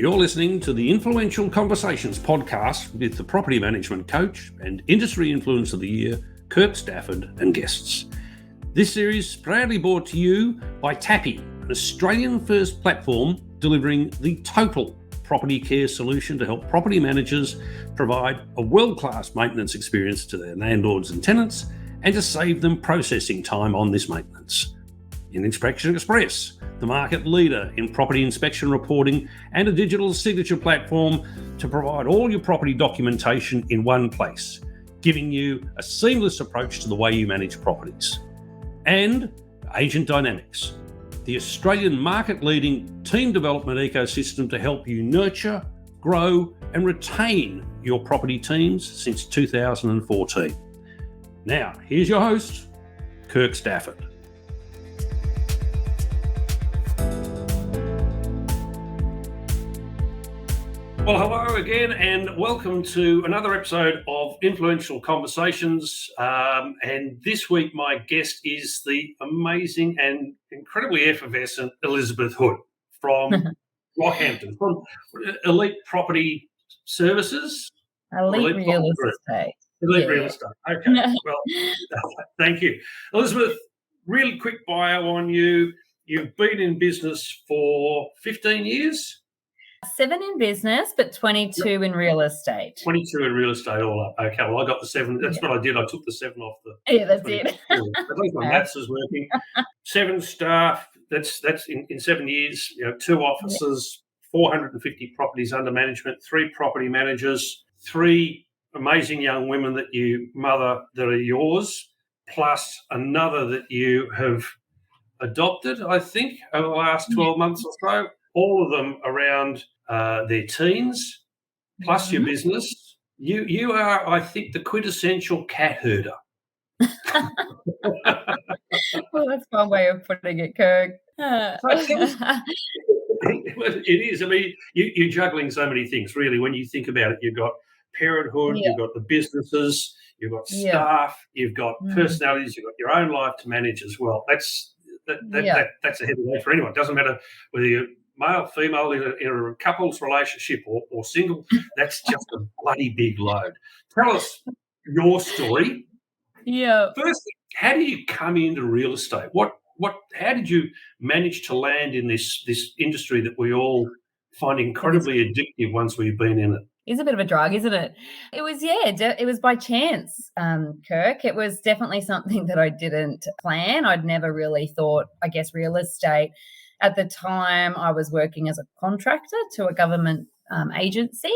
You're listening to the Influential Conversations podcast with the property management coach and industry influence of the year, Kirk, Stafford, and guests. This series is proudly brought to you by Tappy, an Australian-first platform delivering the total property care solution to help property managers provide a world-class maintenance experience to their landlords and tenants and to save them processing time on this maintenance. In Inspection Express, the market leader in property inspection reporting and a digital signature platform to provide all your property documentation in one place, giving you a seamless approach to the way you manage properties. And Agent Dynamics, the Australian market-leading team development ecosystem to help you nurture, grow and retain your property teams since 2014. Now, here's your host, Kirk Stafford. Well, hello again and welcome to another episode of Influential Conversations. And this week my guest is the amazing and incredibly effervescent Elizabeth Hood from Rockhampton, from Elite Property Services. Elite Real Estate. Elite Real Estate. Okay, well, thank you. Elizabeth, really quick bio on you. You've been in business for 15 years? 7 in business, but 22 in real estate. 22 in real estate all up. Okay, well, I got the 7. That's what I did. I took the 7 off the... Yeah, that's it. At least my maths is working. 7 staff, that's in 7 years, 2 offices, 450 properties under management, 3 property managers, 3 amazing young women that you mother that are yours, plus another that you have adopted, I think, over the last 12 months or so. All of them around their teens, plus your business. You are, I think, the quintessential cat herder. Well, that's one way of putting it, Kirk. It is. I mean, you're juggling so many things, really. When you think about it, you've got parenthood, you've got the businesses, you've got staff, you've got personalities, you've got your own life to manage as well. That's a heavy load for anyone. It doesn't matter whether you're male, female, in a couple's relationship or single. That's just a bloody big load. Tell us your story. Yeah. Firstly, how do you come into real estate? How did you manage to land in this industry that we all find incredibly addictive once we've been in it? It's a bit of a drug, isn't it? It was, it was by chance, Kirk. It was definitely something that I didn't plan. I'd never really thought, I guess, real estate. At the time, I was working as a contractor to a government agency,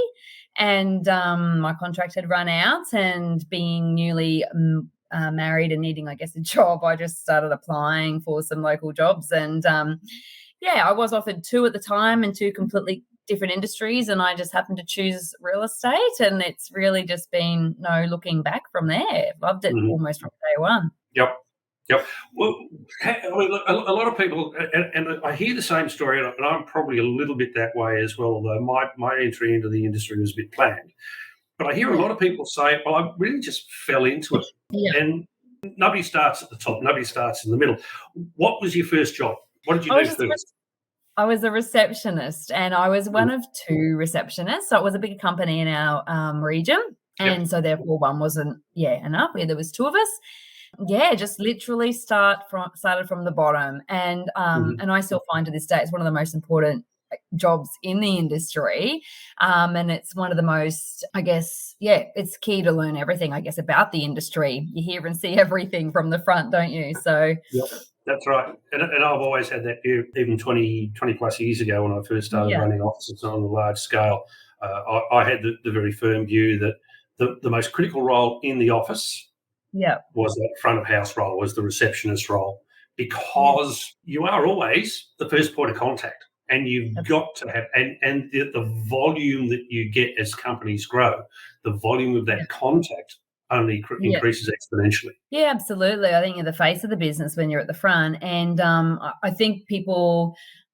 and my contract had run out, and being newly married and needing, I guess, a job, I just started applying for some local jobs. And, I was offered 2 at the time in 2 completely different industries, and I just happened to choose real estate, and it's really just been no looking back from there. Loved it almost from day one. Yep. Well, I mean, a lot of people, and I hear the same story, and I'm probably a little bit that way as well, although my entry into the industry was a bit planned. But I hear a lot of people say, well, I really just fell into it. Yeah. And nobody starts at the top, nobody starts in the middle. What was your first job? What did you do first? I was a receptionist, and I was one of 2 receptionists. So it was a big company in our region, and so therefore one wasn't enough. There was 2 of us. Just literally started from the bottom, and I still find to this day it's one of the most important jobs in the industry, and it's one of the most, I guess, it's key to learn everything, I guess, about the industry. You hear and see everything from the front, don't you? So that's right, and I've always had that view. Even 20 plus years ago, when I first started running offices on a large scale, I had the very firm view that the most critical role in the office was that front of house role, was the receptionist role, because you are always the first point of contact, and you've got to have, and the volume that you get as companies grow, the volume of that contact only increases exponentially. Yeah, absolutely. I think you're the face of the business when you're at the front, and I think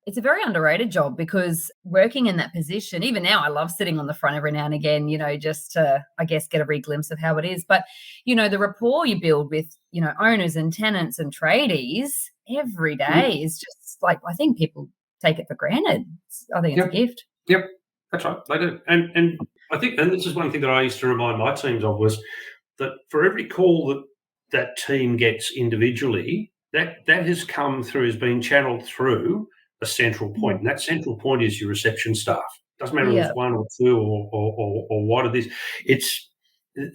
it's a very underrated job, because working in that position, even now, I love sitting on the front every now and again, just to, I guess, get a real glimpse of how it is. But, the rapport you build with, owners and tenants and tradies every day is just like, I think people take it for granted. I think it's a gift. Yep. That's right, they do. And I think, and this is one thing that I used to remind my teams of, was that for every call that team gets individually, that has come through, has been channeled through a central point, and that central point is your reception staff. Doesn't matter if Yeah. it's one or two or what it is.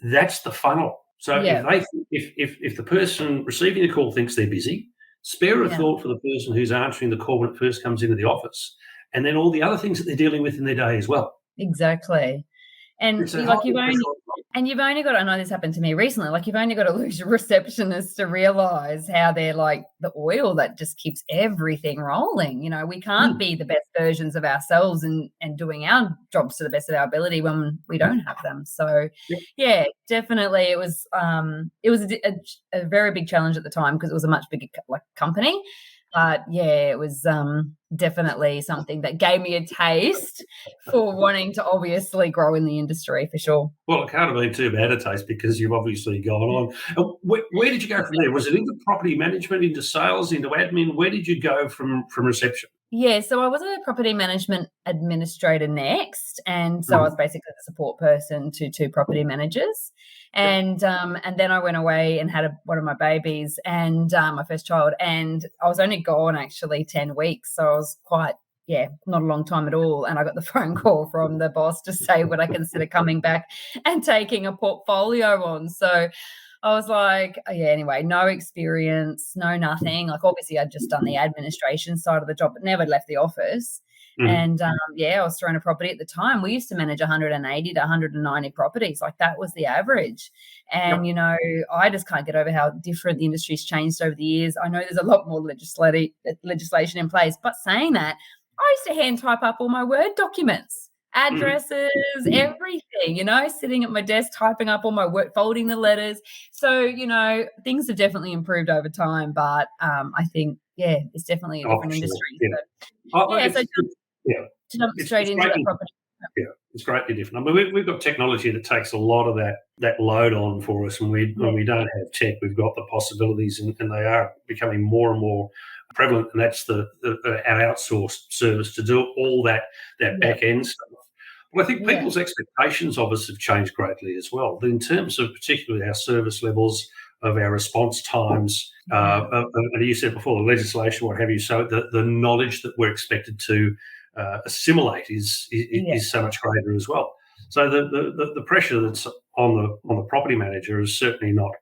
That's the funnel. So Yeah. if the person receiving the call thinks they're busy, spare a Yeah. thought for the person who's answering the call when it first comes into the office, and then all the other things that they're dealing with in their day as well. Exactly. And It's a like highly pressurised. you've only got, I know this happened to me recently, like you've only got to lose your receptionist to realize how they're like the oil that just keeps everything rolling. We can't be the best versions of ourselves and doing our jobs to the best of our ability when we don't have them. So yeah, definitely it was a very big challenge at the time because it was a much bigger company. But yeah, it was definitely something that gave me a taste for wanting to obviously grow in the industry for sure. Well, it can't have been too bad a taste because you've obviously gone on. Where did you go from there? Was it into property management, into sales, into admin? Where did you go from reception? Yeah, so I was a property management administrator next, and so I was basically the support person to two property managers. And then I went away and had one of my babies and my first child, and I was only gone actually 10 weeks, so I was quite not a long time at all. And I got the phone call from the boss to say would I consider coming back and taking a portfolio on. So I was like, anyway, no experience, no nothing. Like, obviously, I'd just done the administration side of the job, but never left the office. And I was throwing a property at the time. We used to manage 180 to 190 properties. Like, that was the average. And, I just can't get over how different the industry's changed over the years. I know there's a lot more legislation in place, but saying that, I used to hand type up all my Word documents, addresses, everything, sitting at my desk, typing up all my work, folding the letters. So, things have definitely improved over time, but I think, it's definitely a different industry. So, jump straight into that property. Yeah, it's greatly different. I mean, we've got technology that takes a lot of that load on for us. When we don't have tech, we've got the possibilities, and they are becoming more and more prevalent. And that's our outsourced service to do all that back end stuff. Well, I think people's expectations of us have changed greatly as well. In terms of particularly our service levels, of our response times, and you said before, the legislation, what have you. So the knowledge that we're expected to assimilate is so much greater as well. So the pressure that's on the property manager is certainly not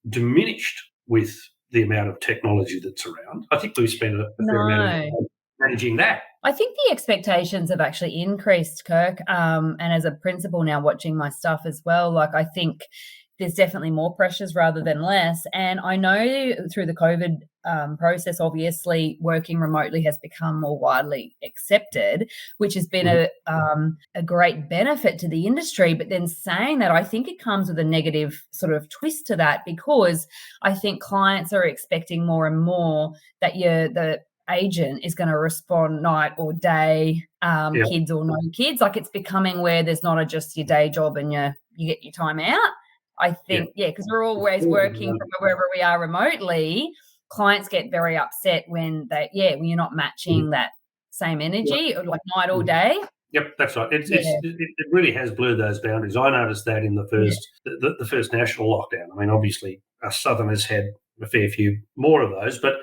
diminished with the amount of technology that's around. I think we've spent a fair amount of time managing that. I think the expectations have actually increased, Kirk. And as a principal now watching my stuff as well, like I think there's definitely more pressures rather than less. And I know through the COVID process, obviously working remotely has become more widely accepted, which has been a great benefit to the industry. But then saying that, I think it comes with a negative sort of twist to that, because I think clients are expecting more and more that the agent is going to respond night or day, kids or no kids. Like, it's becoming where there's not just your day job and you get your time out. I think, because we're always working from wherever we are remotely, clients get very upset when when you're not matching that same energy, or like night or day. Yep, that's right. It really has blurred those boundaries. I noticed that in the first the first national lockdown. I mean, obviously, us Southerners had a fair few more of those, but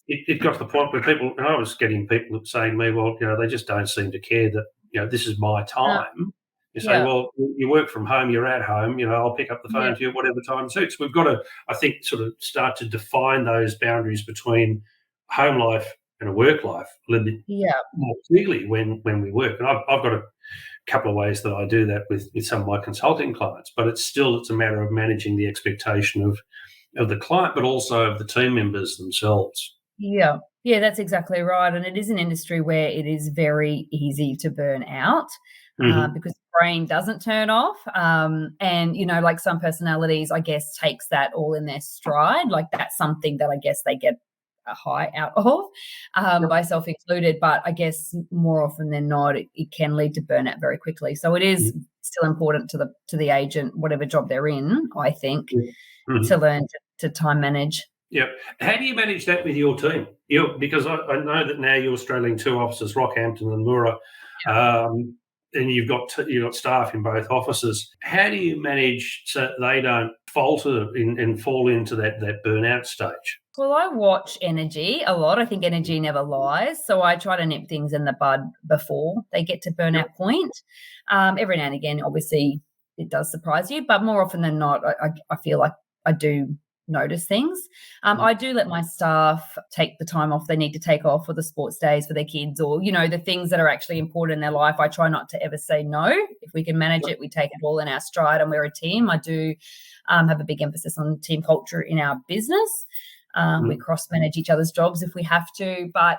it got to the point where people, and I was getting people saying to me, well, they just don't seem to care that, this is my time. You say, well, you work from home, you're at home, I'll pick up the phone to you whatever time suits. We've got to, I think, sort of start to define those boundaries between home life and a work life a little bit more clearly when we work. And I've got a couple of ways that I do that with some of my consulting clients, but it's a matter of managing the expectation of the client, but also of the team members themselves. Yeah, that's exactly right. And it is an industry where it is very easy to burn out. Because the brain doesn't turn off. And, like some personalities, I guess, takes that all in their stride. Like, that's something that I guess they get a high out of, myself included. But I guess more often than not, it can lead to burnout very quickly. So it is still important to the agent, whatever job they're in, I think, to learn to time manage. Yeah. How do you manage that with your team? Because I know that now you're straddling two offices, Rockhampton and Moora. and you've got staff in both offices. How do you manage so they don't falter and fall into that burnout stage? Well, I watch energy a lot. I think energy never lies. So I try to nip things in the bud before they get to burnout point. Every now and again, obviously, it does surprise you, but more often than not, I feel like I do notice things. I do let my staff take the time off they need to take off for the sports days for their kids, or, the things that are actually important in their life. I try not to ever say no. If we can manage it, we take it all in our stride, and we're a team. I do have a big emphasis on team culture in our business. We cross-manage each other's jobs if we have to. But,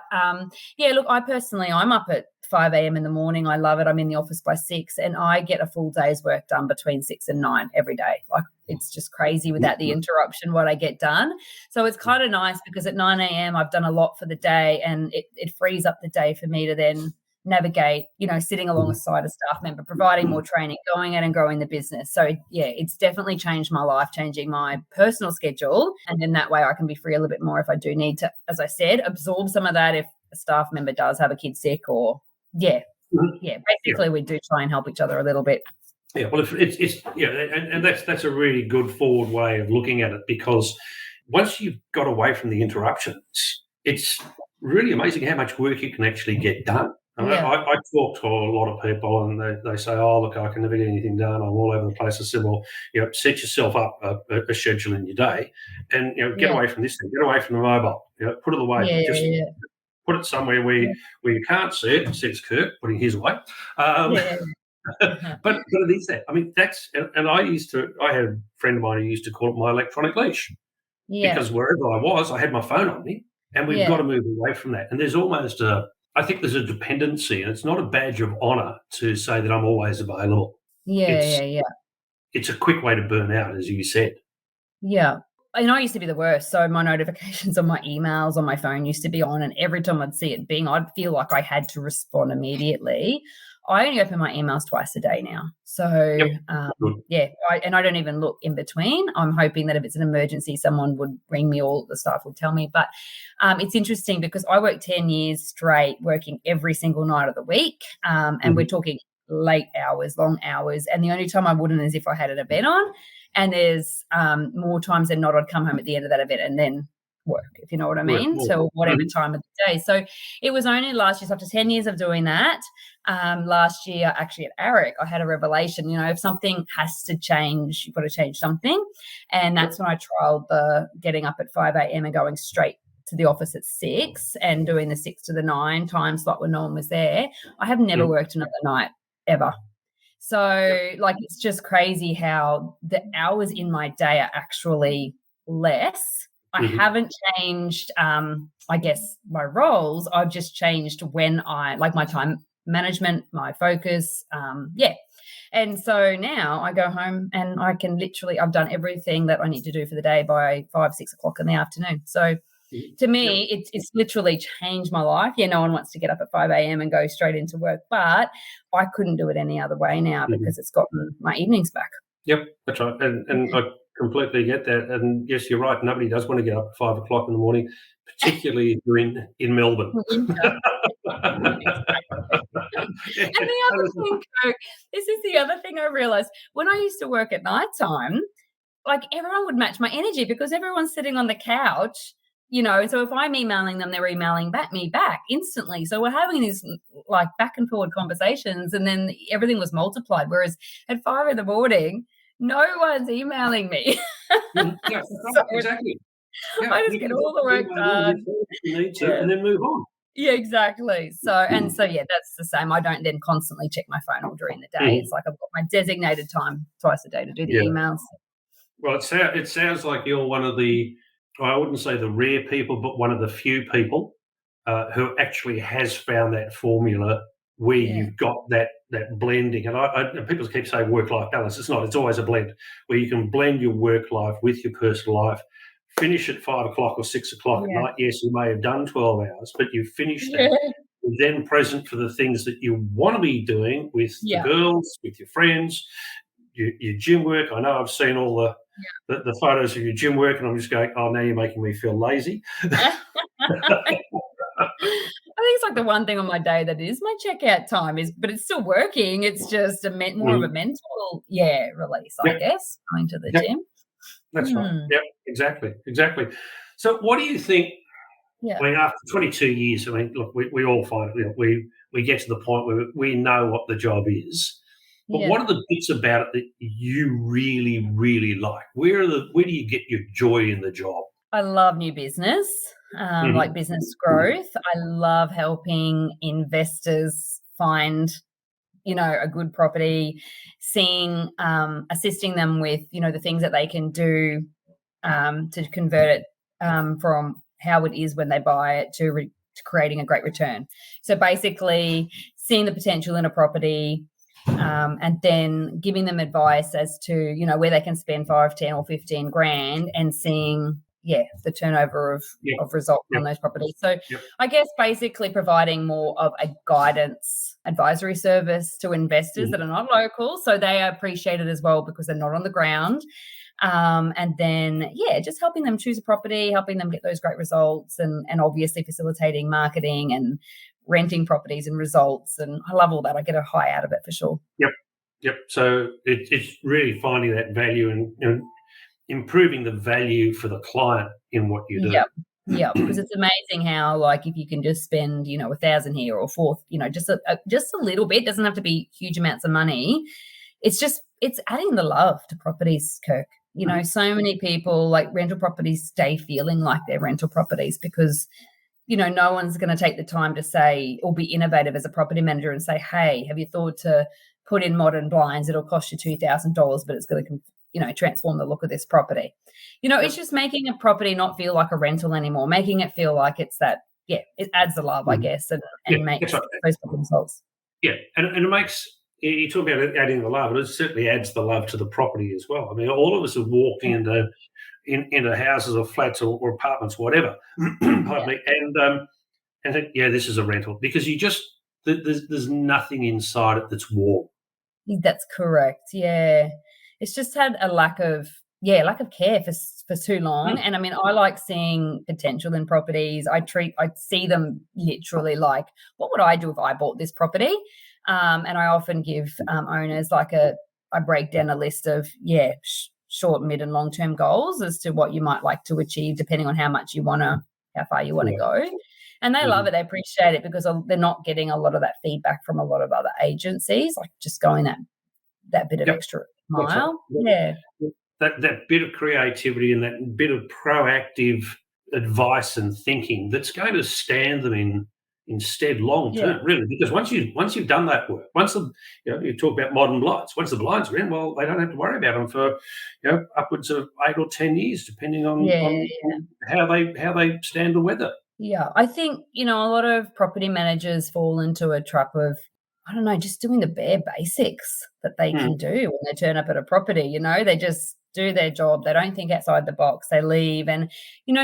look, I'm up at 5 a.m. in the morning. I love it. I'm in the office by 6, and I get a full day's work done between 6 and 9 every day. Like, it's just crazy without the interruption what I get done. So it's kind of nice because at 9 a.m. I've done a lot for the day, and it frees up the day for me to then navigate, sitting alongside a staff member, providing more training, going out and growing the business. So, it's definitely changed my life, changing my personal schedule. And then that way I can be free a little bit more if I do need to, as I said, absorb some of that if a staff member does have a kid sick or, basically we do try and help each other a little bit. Yeah, well, and that's a really good forward way of looking at it, because once you've got away from the interruptions, it's really amazing how much work you can actually get done. I talk to a lot of people, and they say, "Oh, look, I can never get anything done. I'm all over the place." I said, "Well, set yourself up a schedule in your day, and get away from this thing, get away from the mobile. Put it away. Put it somewhere where you can't see it," says Kirk, putting his away. But it is that. I mean, and I had a friend of mine who used to call it my electronic leash, because wherever I was, I had my phone on me, and we've got to move away from that. And there's almost I think there's a dependency, and it's not a badge of honour to say that I'm always available. It's a quick way to burn out, as you said. Yeah. And I used to be the worst. So my notifications on my emails on my phone used to be on, and every time I'd see it I'd feel like I had to respond immediately. I only open my emails twice a day now. So, I don't even look in between. I'm hoping that if it's an emergency, someone would ring me or the staff would tell me. But it's interesting because I worked 10 years straight working every single night of the week, and we're talking late hours, long hours. And the only time I wouldn't is if I had an event on. And there's more times than not I'd come home at the end of that event and then work, if you know what I mean, so whatever time of the day. So it was only last year, so after 10 years of doing that, last year actually at ARIC, I had a revelation, if something has to change, you've got to change something. And that's when I trialled the getting up at 5 a.m. and going straight to the office at 6 and doing the 6 to the 9 time slot when no one was there. I have never worked another night ever. So it's just crazy how the hours in my day are actually less. I haven't changed, I guess, my roles. I've just changed when my time management, my focus. And so now I go home and I can I've done everything that I need to do for the day by 5, 6 o'clock in the afternoon. So to me, it's literally changed my life. No one wants to get up at 5 a.m. and go straight into work, but I couldn't do it any other way now because it's gotten my evenings back. Yep, that's right. And I completely get that. And yes, you're right. Nobody does want to get up at 5 o'clock in the morning, particularly if you're in Melbourne. And the other thing, Kirk, this is the other thing I realised. When I used to work at night time, everyone would match my energy because everyone's sitting on the couch, so if I'm emailing them, they're emailing me back instantly. So we're having these back and forward conversations, and then everything was multiplied. Whereas at 5 in the morning, no one's emailing me. Exactly. Yeah, I just get all the work done. You need to, and then move on. Yeah, exactly. So that's the same. I don't then constantly check my phone all during the day. It's like I've got my designated time twice a day to do the emails. Well, it sounds like you're one of the, I wouldn't say the rare people, but one of the few people who actually has found that formula where you've got that blending. And people keep saying work-life balance. It's not. It's always a blend where you can blend your work life with your personal life. Finish at 5 o'clock or 6 o'clock at night. Yes, you may have done 12 hours, but you've finished that. You're then present for the things that you want to be doing with the girls, with your friends, your gym work. I know I've seen all the photos of your gym work, and I'm just going, oh, now you're making me feel lazy. think it's like the one thing on my day that is my checkout time but it's still working. It's just more of a mental, release, I Yep. guess, going to the Yep. gym. That's right. Yep. Exactly. So, what do you think? Yeah. I mean, after 22 years, I mean, look, we all find it. We get to the point where we know what the job is. But what are the bits about it that you really, really like? Where do you get your joy in the job? I love new business, like business growth. I love helping investors find, a good property, assisting them with, the things that they can do to convert it from how it is when they buy it to creating a great return. So basically, seeing the potential in a property, and then giving them advice as to, where they can spend 5, 10 or 15 grand and seeing, the turnover of results on those properties. So I guess basically providing more of a guidance advisory service to investors that are not local. So they appreciate it as well because they're not on the ground. And then, just helping them choose a property, helping them get those great results and obviously facilitating marketing and renting properties and results. And I love all that. I get a high out of it for sure. Yep. So it's really finding that value and improving the value for the client in what you do. Yeah, because it's amazing how, like, if you can just spend, 1,000 here or 4, just a little bit, doesn't have to be huge amounts of money. It's adding the love to properties, Kirk. So many people, like, rental properties stay feeling like they're rental properties because, no one's going to take the time to say or be innovative as a property manager and say, hey, have you thought to put in modern blinds? It'll cost you $2,000, but it's going to, transform the look of this property. It's just making a property not feel like a rental anymore, making it feel like it's that, it adds the love, I guess, and makes those results. Yeah, and it makes, you talk about adding the love, but it certainly adds the love to the property as well. I mean, all of us have walked into houses or flats or apartments, whatever, pardon me, and think, this is a rental because there's nothing inside it that's warm. That's correct. Yeah, it's just had a lack of care for too long. And I mean, I like seeing potential in properties. I see them literally like, what would I do if I bought this property? And I often give owners I break down a list of short, mid, and long term goals as to what you might like to achieve, depending on how far you want to go. And they love it. They appreciate it because they're not getting a lot of that feedback from a lot of other agencies, like just going that bit of extra mile. Right. That bit of creativity and that bit of proactive advice and thinking that's going to stand them instead long term, really, because once you've done that work, once you talk about modern blinds, once the blinds are in, well, they don't have to worry about them for upwards of 8 or 10 years, depending on how they stand the weather. Yeah, I think a lot of property managers fall into a trap of, I don't know, just doing the bare basics that they can do when they turn up at a property. They just do their job. They don't think outside the box. They leave, and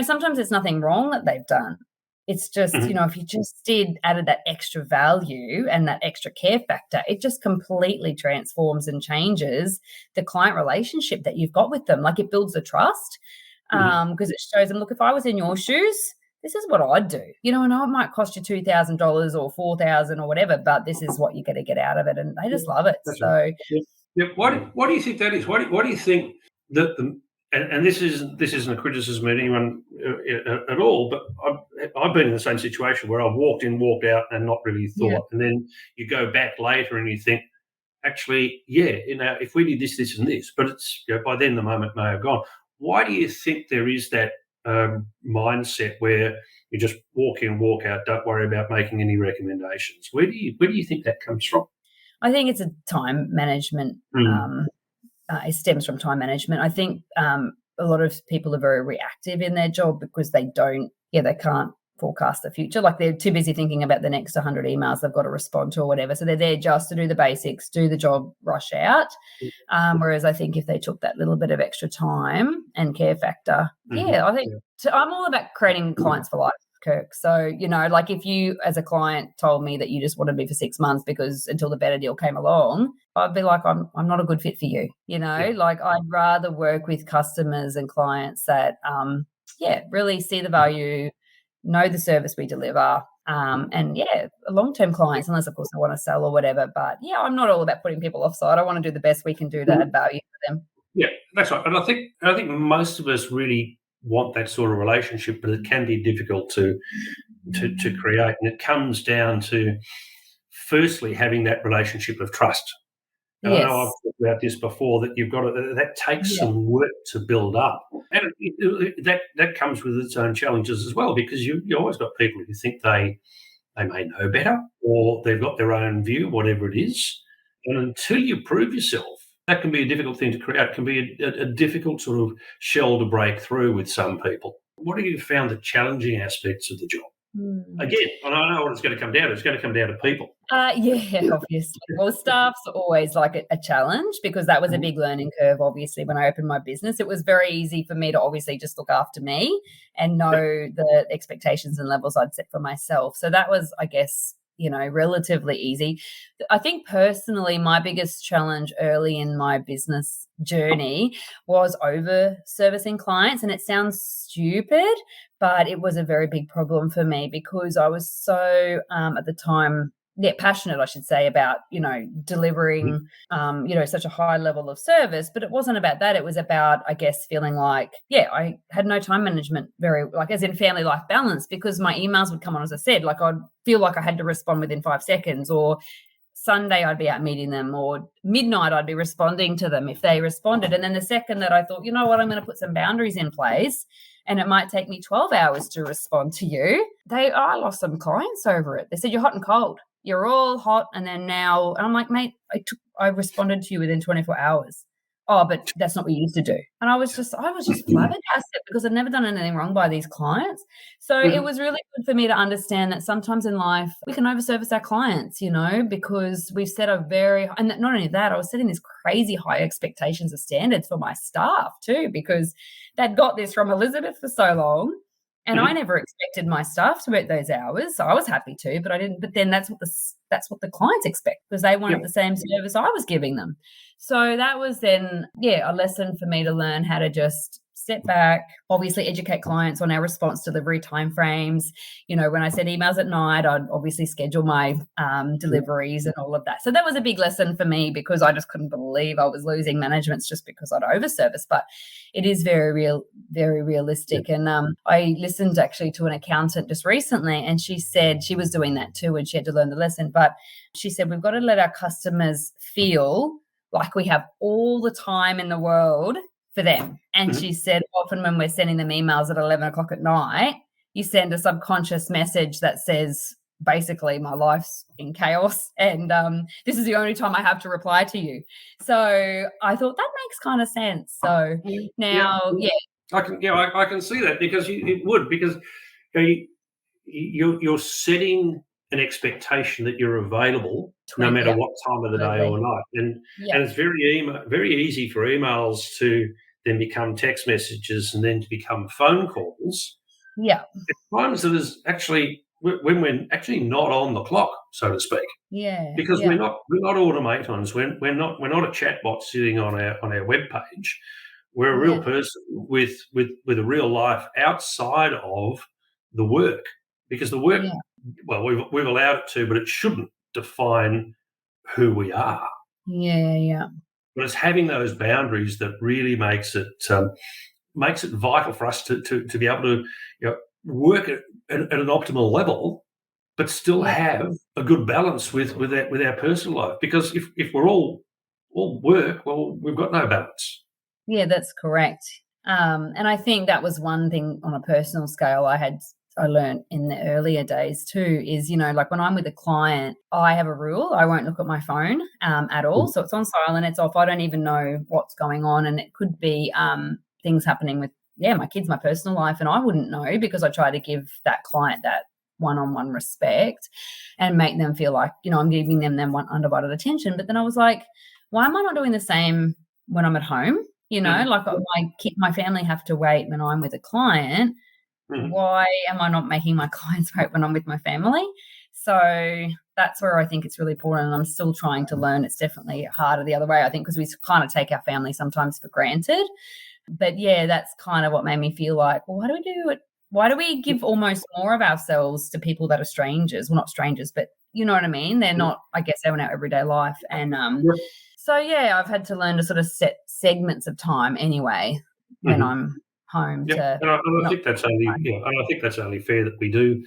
sometimes there's nothing wrong that they've done. It's just, if you just added that extra value and that extra care factor, it just completely transforms and changes the client relationship that you've got with them. Like, it builds the trust because it shows them, look, if I was in your shoes, this is what I'd do. I know it might cost you $2,000 or $4,000 or whatever, but this is what you're going to get out of it. And they just love it. So, Why do you think that is? Why do you think that and this isn't a criticism of anyone at all, but I've been in the same situation where I've walked in, walked out, and not really thought, and then you go back later and you think, actually, if we did this, this, and this, but it's by then the moment may have gone. Why do you think there is that mindset where you just walk in, walk out, don't worry about making any recommendations? Where do you think that comes from? I think it's a time management. It stems from time management. I think a lot of people are very reactive in their job because they can't forecast the future. Like, they're too busy thinking about the next 100 emails they've got to respond to or whatever. So they're there just to do the basics, do the job, rush out. Whereas I think if they took that little bit of extra time and care factor, I think I'm all about creating clients for life, Kirk. So, like, if you as a client told me that you just wanted me for 6 months because until the better deal came along, I'd be like, I'm not a good fit for you. Like, I'd rather work with customers and clients that, really see the value, know the service we deliver, And long-term clients, unless of course they want to sell or whatever. But yeah, I'm not all about putting people offside. I want to do the best we can do to add value for them. Yeah, that's right. And I think most of us really want that sort of relationship, but it can be difficult to create. And it comes down to firstly having that relationship of trust. And I know I've talked about this before, that you've got to, that takes some work to build up. And that comes with its own challenges as well, because you always got people who think they may know better, or they've got their own view, whatever it is. And until you prove yourself, that can be a difficult thing to create. It can be a difficult sort of shell to break through with some people. What have you found the challenging aspects of the job? Again, and I know what it's going to come down to. It's going to come down to people. Obviously. Well, staff's always like a challenge, because that was a big learning curve, obviously, when I opened my business. It was very easy for me to obviously just look after me and know the expectations and levels I'd set for myself. So that was, I guess, relatively easy. I think personally, my biggest challenge early in my business journey was over servicing clients. And it sounds stupid, but it was a very big problem for me, because I was so, at the time, passionate, I should say, about, delivering, such a high level of service. But it wasn't about that. It was about, I guess, feeling like, I had no time management, as in family life balance, because my emails would come on, as I said, like I'd feel like I had to respond within 5 seconds, or Sunday I'd be out meeting them, or midnight I'd be responding to them if they responded. And then the second that I thought, you know what, I'm going to put some boundaries in place, and it might take me 12 hours to respond to you, I lost some clients over it. They said, you're hot and cold. You're all hot. And then now, and I'm like, mate, I responded to you within 24 hours. Oh, but that's not what you used to do. And I was just flabbergasted, because I'd never done anything wrong by these clients. So it was really good for me to understand that sometimes in life we can overservice our clients, because we've set and not only that, I was setting these crazy high expectations of standards for my staff too, because they'd got this from Elizabeth for so long. And I never expected my staff to work those hours. So I was happy to, but I didn't. But then that's what the clients expect, because they wanted the same service I was giving them. So that was then, a lesson for me to learn how to just step back, obviously educate clients on our response delivery timeframes. When I send emails at night, I'd obviously schedule my deliveries and all of that. So that was a big lesson for me, because I just couldn't believe I was losing managements just because I'd overservice. But it is very realistic. And I listened actually to an accountant just recently, and she said she was doing that too, and she had to learn the lesson. But she said, we've got to let our customers feel like we have all the time in the world for them. And she said, often when we're sending them emails at 11 o'clock at night, you send a subconscious message that says, basically, my life's in chaos, and this is the only time I have to reply to you. So I thought that makes kind of sense. So now, I can see that, because it would, because you're setting an expectation that you're available no matter what time of the day or night, and it's very easy for emails to then become text messages and then to become phone calls. Yeah, at times that is actually when we're actually not on the clock, so to speak. Yeah, because we're not automatons. We're not a chatbot sitting on our web page. We're a real person with a real life outside of the work, because the work, well, we've allowed it to, but it shouldn't define who we are. Yeah. But it's having those boundaries that really makes it vital for us to be able to work at an optimal level, but still have a good balance with our personal life. Because if we're all work, well, we've got no balance. Yeah, that's correct. And I think that was one thing on a personal scale I learned in the earlier days too, is, like when I'm with a client, I have a rule. I won't look at my phone at all. So it's on silent, it's off. I don't even know what's going on. And it could be things happening with, my kids, my personal life, and I wouldn't know, because I try to give that client that one-on-one respect and make them feel like, I'm giving them undivided attention. But then I was like, why am I not doing the same when I'm at home? Like my family have to wait when I'm with a client. Why am I not making my clients wait when I'm with my family? So that's where I think it's really important, and I'm still trying to learn. It's definitely harder the other way, I think, because we kind of take our family sometimes for granted. But that's kind of what made me feel like, well, why do we do it why do we give almost more of ourselves to people that are strangers? Well, not strangers, but you know what I mean? They're not, I guess, in our everyday life. And so, yeah, I've had to learn to sort of set segments of time anyway when I'm home to and I not think that's only and I think that's only fair that we do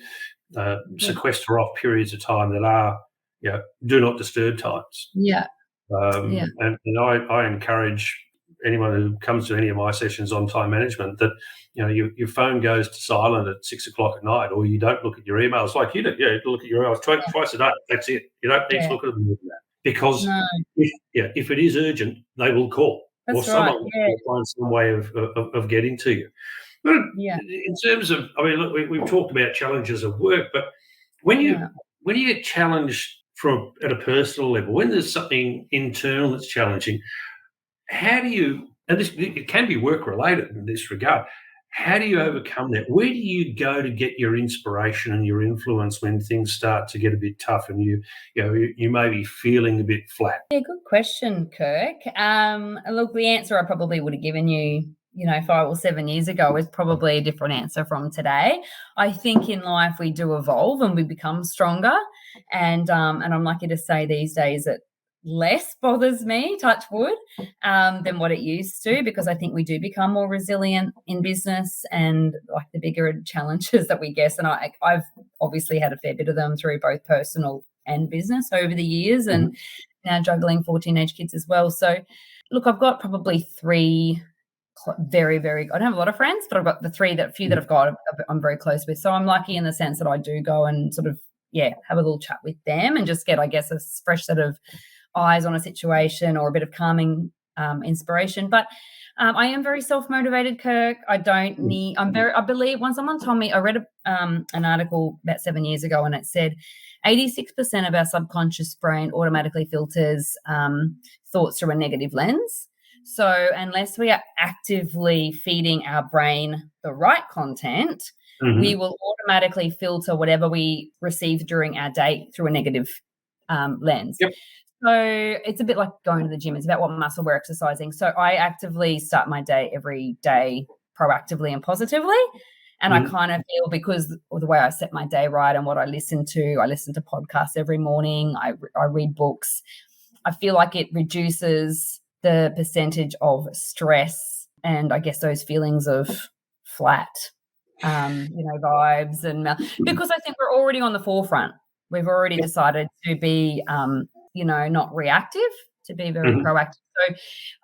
sequester off periods of time that are do not disturb times. Yeah. And I encourage anyone who comes to any of my sessions on time management that your phone goes to silent at 6 o'clock at night, or you don't look at your emails like you do. Yeah, you look at your emails twice a day. That's it. You don't need to look at them more than that, because if it is urgent, they will call, or someone will find some way of getting to you. But in terms of, I mean, look, we've talked about challenges at work, but when you get challenged at a personal level, when there's something internal that's challenging, how do you, and it can be work related in this regard, how do you overcome that? Where do you go to get your inspiration and your influence when things start to get a bit tough and you may be feeling a bit flat? Yeah, good question, Kirk. Look, the answer I probably would have given you, 5 or 7 years ago is probably a different answer from today. I think in life we do evolve and we become stronger, and I'm lucky to say these days that less bothers me, touch wood, than what it used to, because I think we do become more resilient in business and like the bigger challenges that we guess. And I've obviously had a fair bit of them through both personal and business over the years, and now juggling 4 teenage kids as well. So look, I've got probably 3 very, very, I don't have a lot of friends, but I've got the 3 few that I've got, I'm very close with. So I'm lucky in the sense that I do go and sort of, have a little chat with them and just get, I guess, a fresh set of eyes on a situation or a bit of calming inspiration. But I am very self-motivated, Kirk. I believe when someone told me, I read an article about 7 years ago, and it said 86% of our subconscious brain automatically filters thoughts through a negative lens. So unless we are actively feeding our brain the right content, we will automatically filter whatever we receive during our day through a negative lens. Yep. So it's a bit like going to the gym. It's about what muscle we're exercising. So I actively start my day every day proactively and positively. And I kind of feel, because of the way I set my day right and what I listen to podcasts every morning. I read books. I feel like it reduces the percentage of stress and I guess those feelings of flat, vibes, and because I think we're already on the forefront. We've already decided to be, not reactive, to be very proactive. So,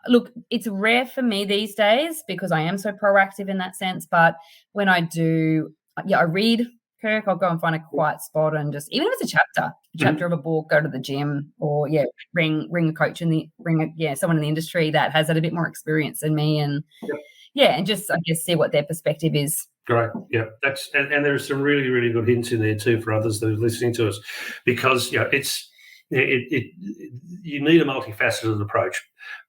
look, it's rare for me these days because I am so proactive in that sense. But when I do, I read, Kirk. I'll go and find a quiet spot and just, even if it's a chapter of a book, go to the gym, or ring a coach someone in the industry that has had a bit more experience than me, and and just, I guess, see what their perspective is. Great. Yeah, that's and there's some really, really good hints in there too for others that are listening to us, because you need a multifaceted approach.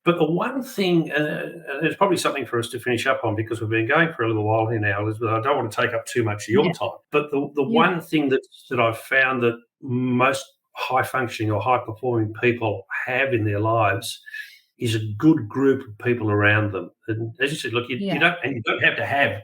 But the one thing, and there's probably something for us to finish up on, because we've been going for a little while here now, Elizabeth. I don't want to take up too much of your time. But the one thing that I've found that most high functioning or high performing people have in their lives is a good group of people around them. And as you said, look, you don't have to have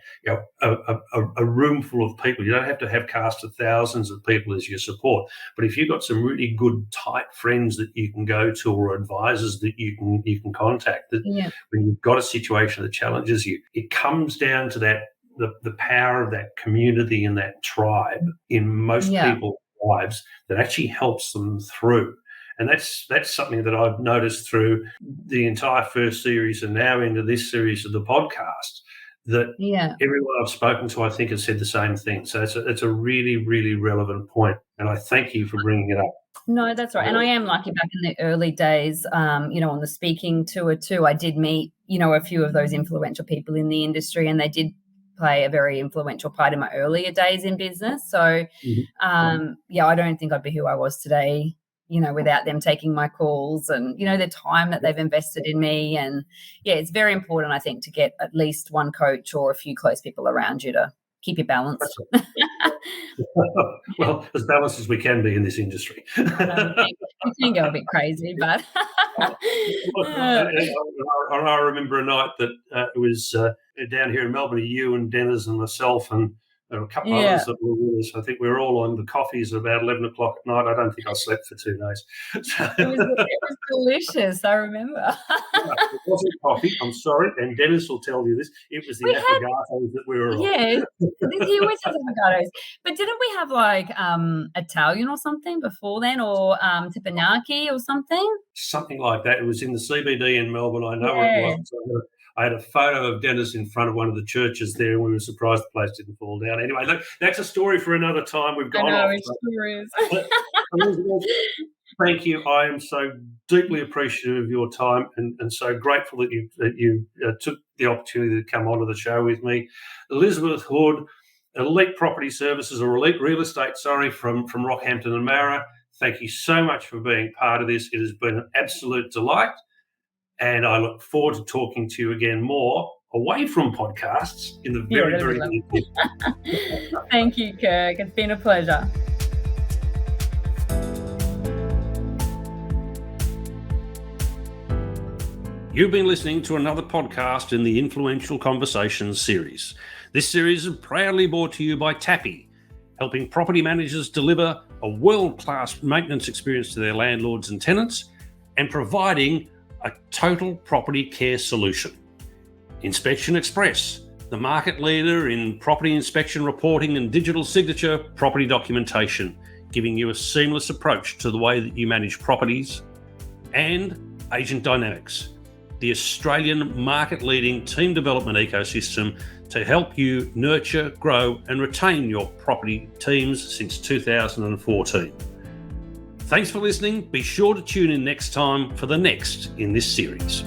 a room full of people. You don't have to have cast of thousands of people as your support. But if you've got some really good, tight friends that you can go to, or advisors that you can contact, that when you've got a situation that challenges you, it comes down to that the power of that community and that tribe in most people's lives that actually helps them through. And that's something that I've noticed through the entire first series and now into this series of the podcast, that everyone I've spoken to, I think, has said the same thing. So it's a really, really relevant point, and I thank you for bringing it up. No, that's right. And I am lucky, back in the early days, on the speaking tour too, I did meet, a few of those influential people in the industry, and they did play a very influential part in my earlier days in business. So, I don't think I'd be who I was today, without them taking my calls and, the time that they've invested in me. And it's very important, I think, to get at least one coach or a few close people around you to keep you balanced. Well, as balanced as we can be in this industry. You can go a bit crazy, but I remember a night that it was down here in Melbourne, you and Dennis and myself and There were a couple of others that were with us. I think we were all on the coffees at about 11 o'clock at night. I don't think I slept for 2 days. It was delicious, I remember. It wasn't coffee, I'm sorry, and Dennis will tell you this. It was the affogatos that we were on. Yeah, he always has avocados. But didn't we have like Italian or something before then, or teppanyaki or something? Something like that. It was in the CBD in Melbourne. I know it was. So I had a photo of Dennis in front of one of the churches there, and we were surprised the place didn't fall down. Anyway, look, that's a story for another time. We've gone off. It sure is. Elizabeth, thank you. I am so deeply appreciative of your time and so grateful that you took the opportunity to come onto the show with me. Elizabeth Hood, Elite Property Services, or Elite Real Estate, from Rockhampton and Mara. Thank you so much for being part of this. It has been an absolute delight. And I look forward to talking to you again more away from podcasts in the very, very near future. Thank you, Kirk. It's been a pleasure. You've been listening to another podcast in the Influential Conversations series. This series is proudly brought to you by Tappy, helping property managers deliver a world-class maintenance experience to their landlords and tenants, and providing a total property care solution. Inspection Express, the market leader in property inspection reporting and digital signature property documentation, giving you a seamless approach to the way that you manage properties. And Agent Dynamics, the Australian market-leading team development ecosystem to help you nurture, grow and retain your property teams since 2014. Thanks for listening. Be sure to tune in next time for the next in this series.